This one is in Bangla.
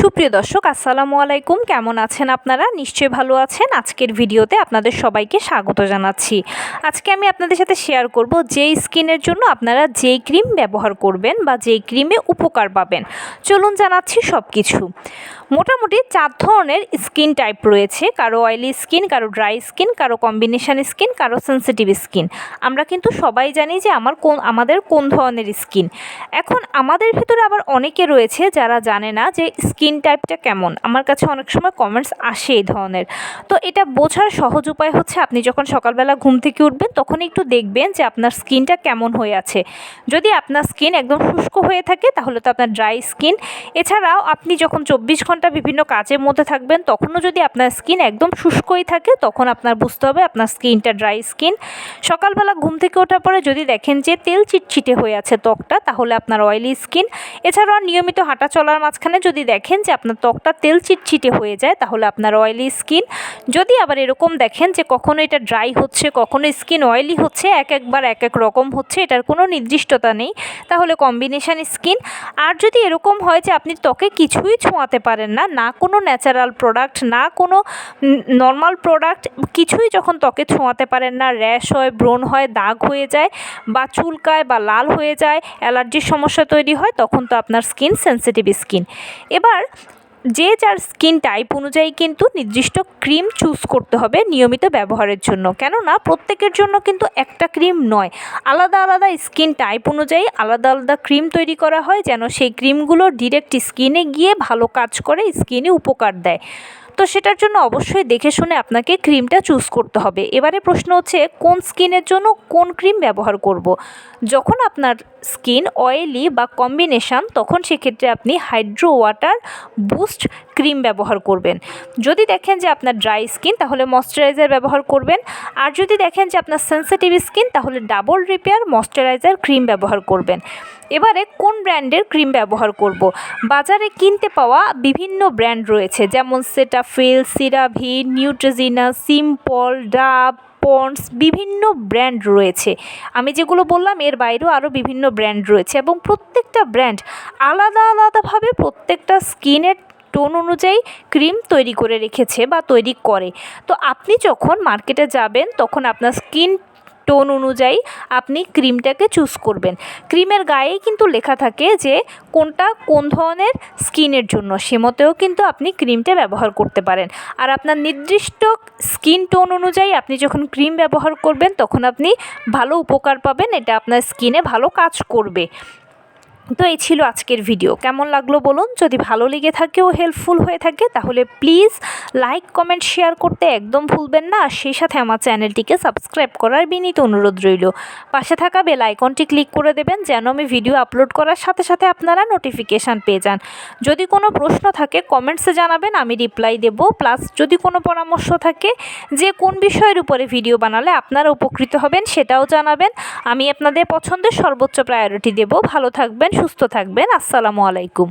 সুপ্রিয় দর্শক আসসালামু আলাইকুম, কেমন আছেন আপনারা? নিশ্চয়ই ভালো আছেন। আজকের ভিডিওতে আপনাদের সবাইকে স্বাগত জানাচ্ছি। আজকে আমি আপনাদের সাথে শেয়ার করব যেই স্কিনের জন্য আপনারা যেই ক্রিম ব্যবহার করবেন বা যেই ক্রিমে উপকার পাবেন। চলুন জানাচ্ছি সব কিছু। মোটামুটি 4 ধরনের স্কিন টাইপ রয়েছে, কারো অয়েলি স্কিন, কারো ড্রাই স্কিন, কারো কম্বিনেশন স্কিন, কারো সেন্সিটিভ স্কিন। আমরা কিন্তু সবাই জানি যে আমাদের কোন ধরনের স্কিন। এখন আমাদের ভিতরে আবার অনেকে রয়েছে যারা জানে না যে স্কিন টাইপটা কেমন। আমার কাছে অনেক সময় কমেন্টস আসে এই ধরনের। তো এটা বোঝার সহজ উপায় হচ্ছে আপনি যখন সকালবেলা ঘুম থেকে উঠবেন তখন একটু দেখবেন যে আপনার স্কিনটা কেমন হয়ে আছে। যদি আপনার স্কিন একদম শুষ্ক হয়ে থাকে তাহলে তো আপনার ড্রাই স্কিন। এছাড়াও আপনি যখন 24 ঘন্টা বিভিন্ন কাজের মধ্যে থাকবেন তখনও যদি আপনার স্কিন একদম শুষ্কই থাকে তখন আপনার বুঝতে হবে আপনার স্কিনটা ড্রাই স্কিন। সকালবেলা ঘুম থেকে ওঠার পরে যদি দেখেন যে তেল চিটচিটে হয়ে আছে ত্বকটা তাহলে আপনার অয়েলি স্কিন। এছাড়াও নিয়মিত হাঁটা চলার মাঝখানে যদি দেখেন যে আপনার ত্বকটা তেল চিটচিটে হয়ে যায় তাহলে আপনার অয়েলি স্কিন। যদি আবার এরকম দেখেন যে কখনো এটা ড্রাই হচ্ছে কখনো স্কিন অয়েলি হচ্ছে, একবার এক এক রকম হচ্ছে, এটার কোনো নির্দিষ্টতা নেই, তাহলে কম্বিনেশন স্কিন। আর যদি এরকম হয় যে আপনি ত্বকে কিছুই ছোঁয়াতে পারেন না, না কোনো ন্যাচারাল প্রোডাক্ট, না কোনো নর্মাল প্রোডাক্ট, কিছুই যখন ত্বকে ছোঁয়াতে পারেন না, র্যাশ হয়, ব্রণ হয়, দাগ হয়ে যায় বা চুলকায় বা লাল হয়ে যায়, অ্যালার্জির সমস্যা তৈরি হয়, তখন তো আপনার স্কিন সেন্সিটিভ স্কিন। এবার যে যার স্কিন টাইপ অনুযায়ী কিন্তু নির্দিষ্ট ক্রিম চুজ করতে হবে নিয়মিত ব্যবহারের জন্য। কেননা প্রত্যেকের জন্য কিন্তু একটা ক্রিম নয়, আলাদা আলাদা স্কিন টাইপ অনুযায়ী আলাদা আলাদা ক্রিম তৈরি করা হয় যেন সেই ক্রিমগুলো ডিরেক্ট স্কিনে গিয়ে ভালো কাজ করে, স্কিনে উপকার দেয়। তো সেটার জন্য অবশ্যই দেখে শুনে আপনাকে ক্রিমটা চুজ করতে হবে। এবারে প্রশ্ন হচ্ছে কোন স্কিনের জন্য কোন ক্রিম ব্যবহার করব। যখন আপনার স্কিন অয়েলি বা কম্বিনেশান তখন সেক্ষেত্রে আপনি হাইড্রো ওয়াটার বুস্ট ক্রিম ব্যবহার করবেন। যদি দেখেন যে আপনার ড্রাই স্কিন তাহলে ময়শ্চারাইজার ব্যবহার করবেন। আর যদি দেখেন যে আপনার সেন্সিটিভ স্কিন তাহলে ডাবল রিপেয়ার ময়শ্চারাইজার ক্রিম ব্যবহার করবেন। এবারে কোন ব্র্যান্ডের ক্রিম ব্যবহার করব। বাজারে কিনতে পাওয়া বিভিন্ন ব্র্যান্ড রয়েছে, যেমন Cetaphil, CeraVe, Neutrogena, Simple, Dove, Pond's, বিভিন্ন ব্র্যান্ড রয়েছে। আমি যেগুলো বললাম এর বাইরেও আরও বিভিন্ন ব্র্যান্ড রয়েছে এবং প্রত্যেকটা ব্র্যান্ড আলাদা আলাদাভাবে প্রত্যেকটা স্কিনের টোন অনুযায়ী ক্রিম তৈরি করে রেখেছে বা তৈরি করে। তো আপনি যখন মার্কেটে যাবেন তখন আপনার স্কিন টোন অনুযায়ী আপনি ক্রিমটাকে চুজ করবেন। ক্রিমের গায়েই কিন্তু লেখা থাকে যে কোনটা কোন ধরনের স্কিনের জন্য, সে মতেও কিন্তু আপনি ক্রিমটা ব্যবহার করতে পারেন। আর আপনার নির্দিষ্ট স্কিন টোন অনুযায়ী আপনি যখন ক্রিম ব্যবহার করবেন তখন আপনি ভালো উপকার পাবেন, এটা আপনার স্কিনে ভালো কাজ করবে। তো এই ছিল আজকের ভিডিও। কেমন লাগলো বলুন। যদি ভালো লেগে থাকে ও হেল্পফুল হয়ে থাকে তাহলে প্লিজ লাইক, কমেন্ট, শেয়ার করতে একদম ভুলবেন না। আর সেই সাথে আমার চ্যানেলটিকে সাবস্ক্রাইব করার বিনীত অনুরোধ রইল। পাশে থাকা বেল আইকনটি ক্লিক করে দেবেন যেন আমি ভিডিও আপলোড করার সাথে সাথে আপনারা নোটিফিকেশান পেয়ে যান। যদি কোনো প্রশ্ন থাকে কমেন্টসে জানাবেন, আমি রিপ্লাই দেব। প্লাস যদি কোনো পরামর্শ থাকে যে কোন বিষয়ের উপরে ভিডিও বানালে আপনারা উপকৃত হবেন সেটাও জানাবেন। আমি আপনাদের পছন্দের সর্বোচ্চ প্রায়োরিটি দেব। ভালো থাকবেন, সুস্থ থাকবেন। আসসালামু আলাইকুম।